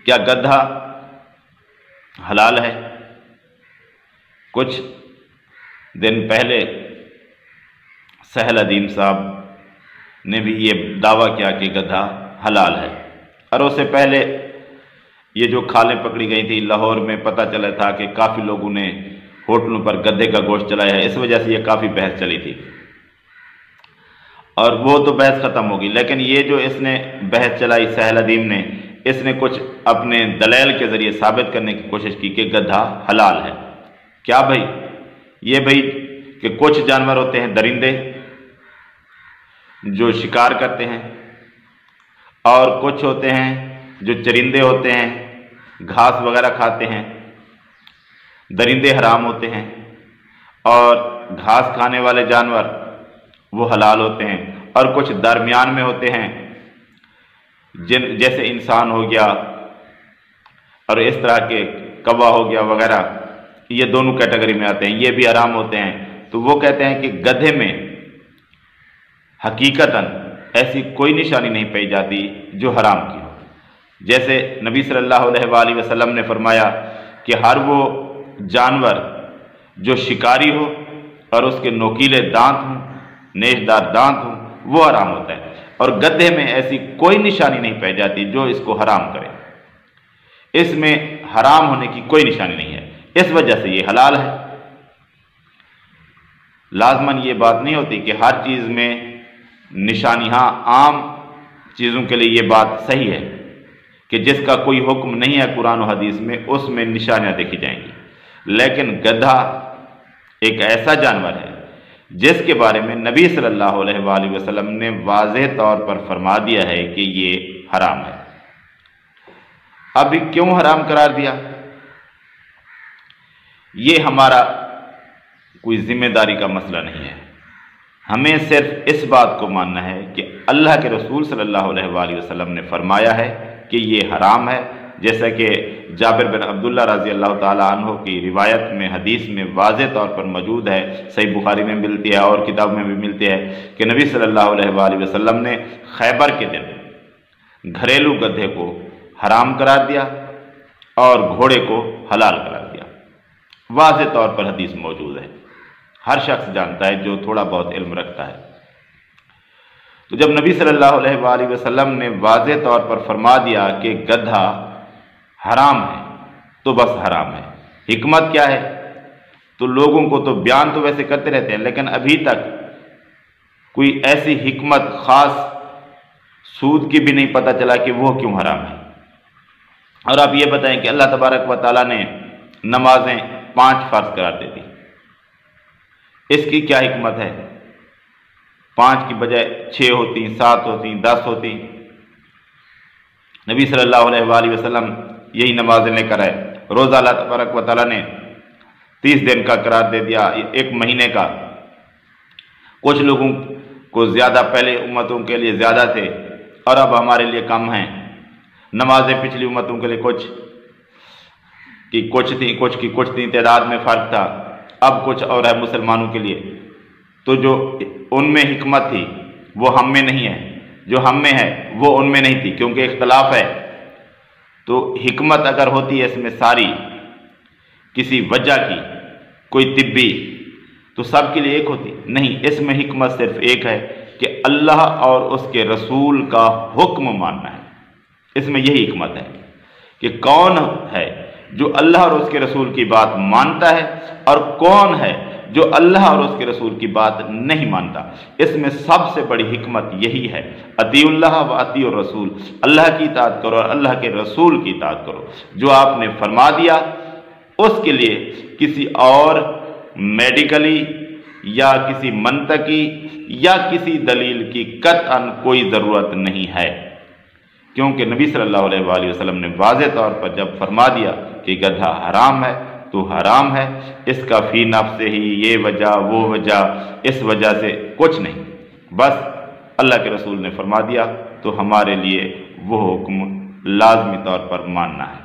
کیا گدھا حلال ہے؟ کچھ دن پہلے سہل ادیم صاحب نے بھی یہ دعویٰ کیا کہ گدھا حلال ہے، اور اس سے پہلے یہ جو کھالیں پکڑی گئی تھی لاہور میں، پتہ چلا تھا کہ کافی لوگوں نے ہوٹلوں پر گدھے کا گوشت چلایا ہے، اس وجہ سے یہ کافی بحث چلی تھی، اور وہ تو بحث ختم ہوگی۔ لیکن یہ جو اس نے بحث چلائی سہل ادیم نے، اس نے کچھ اپنے دلائل کے ذریعے ثابت کرنے کی کوشش کی کہ گدھا حلال ہے۔ کیا بھائی؟ یہ بھائی کہ کچھ جانور ہوتے ہیں درندے جو شکار کرتے ہیں، اور کچھ ہوتے ہیں جو چرندے ہوتے ہیں، گھاس وغیرہ کھاتے ہیں۔ درندے حرام ہوتے ہیں اور گھاس کھانے والے جانور وہ حلال ہوتے ہیں، اور کچھ درمیان میں ہوتے ہیں جیسے انسان ہو گیا اور اس طرح کے کوا ہو گیا وغیرہ، یہ دونوں کیٹیگری میں آتے ہیں، یہ بھی حرام ہوتے ہیں۔ تو وہ کہتے ہیں کہ گدھے میں حقیقتاً ایسی کوئی نشانی نہیں پائی جاتی جو حرام کی ہو، جیسے نبی صلی اللہ علیہ وآلہ وسلم نے فرمایا کہ ہر وہ جانور جو شکاری ہو اور اس کے نوکیلے دانت ہوں، نیشدار دانت ہوں، وہ حرام ہوتا ہے، اور گدھے میں ایسی کوئی نشانی نہیں پائی جاتی جو اس کو حرام کرے، اس میں حرام ہونے کی کوئی نشانی نہیں ہے، اس وجہ سے یہ حلال ہے۔ لازماً یہ بات نہیں ہوتی کہ ہر چیز میں نشانی، ہاں عام چیزوں کے لیے یہ بات صحیح ہے کہ جس کا کوئی حکم نہیں ہے قرآن و حدیث میں، اس میں نشانیاں دیکھی جائیں گی، لیکن گدھا ایک ایسا جانور ہے جس کے بارے میں نبی صلی اللہ علیہ وآلہ وسلم نے واضح طور پر فرما دیا ہے کہ یہ حرام ہے۔ اب کیوں حرام قرار دیا؟ یہ ہمارا کوئی ذمہ داری کا مسئلہ نہیں ہے، ہمیں صرف اس بات کو ماننا ہے کہ اللہ کے رسول صلی اللہ علیہ وآلہ وسلم نے فرمایا ہے کہ یہ حرام ہے، جیسا کہ جابر بن عبداللہ رضی اللہ تعالیٰ عنہ کی روایت میں حدیث میں واضح طور پر موجود ہے، صحیح بخاری میں ملتی ہے اور کتاب میں بھی ملتی ہے کہ نبی صلی اللہ علیہ وآلہ وسلم نے خیبر کے دن گھریلو گدھے کو حرام قرار دیا اور گھوڑے کو حلال قرار دیا۔ واضح طور پر حدیث موجود ہے، ہر شخص جانتا ہے جو تھوڑا بہت علم رکھتا ہے۔ تو جب نبی صلی اللہ علیہ وآلہ وسلم نے واضح طور پر فرما دیا کہ گدھا حرام ہے تو بس حرام ہے۔ حکمت کیا ہے؟ تو لوگوں کو تو بیان تو ویسے کرتے رہتے ہیں، لیکن ابھی تک کوئی ایسی حکمت خاص سود کی بھی نہیں پتہ چلا کہ وہ کیوں حرام ہے۔ اور آپ یہ بتائیں کہ اللہ تبارک و تعالیٰ نے نمازیں 5 فرض قرار دے دی، اس کی کیا حکمت ہے؟ 5 کی بجائے 6 ہوتی، 7 ہوتی، 10 ہوتی۔ نبی صلی اللہ علیہ وآلہ وسلم یہی نمازیں لے کر آئے۔ روزہ اللہ تبارک و تعالیٰ نے 30 دن کا قرار دے دیا، 1 مہینے کا۔ کچھ لوگوں کو زیادہ، پہلے امتوں کے لیے زیادہ تھے اور اب ہمارے لیے کم ہیں۔ نمازیں پچھلی امتوں کے لیے کچھ کی کچھ تھیں، تعداد میں فرق تھا، اب کچھ اور ہے مسلمانوں کے لیے۔ تو جو ان میں حکمت تھی وہ ہم میں نہیں ہے، جو ہم میں ہے وہ ان میں نہیں تھی، کیونکہ اختلاف ہے۔ تو حکمت اگر ہوتی ہے اس میں ساری کسی وجہ کی، کوئی طبی، تو سب کے لیے ایک ہوتی نہیں، اس میں حکمت صرف ایک ہے کہ اللہ اور اس کے رسول کا حکم ماننا ہے۔ اس میں یہی حکمت ہے کہ کون ہے جو اللہ اور اس کے رسول کی بات مانتا ہے اور کون ہے جو اللہ اور اس کے رسول کی بات نہیں مانتا۔ اس میں سب سے بڑی حکمت یہی ہے، اطیعوا اللہ و اطیعوا الرسول، اللہ کی اطاعت کرو اور اللہ کے رسول کی اطاعت کرو۔ جو آپ نے فرما دیا اس کے لیے کسی اور میڈیکلی یا کسی منطقی یا کسی دلیل کی قطعاً کوئی ضرورت نہیں ہے، کیونکہ نبی صلی اللہ علیہ وآلہ وسلم نے واضح طور پر جب فرما دیا کہ گدھا حرام ہے تو حرام ہے، اس کا فی نفس ہی یہ وجہ وہ وجہ، اس وجہ سے کچھ نہیں، بس اللہ کے رسول نے فرما دیا تو ہمارے لیے وہ حکم لازمی طور پر ماننا ہے۔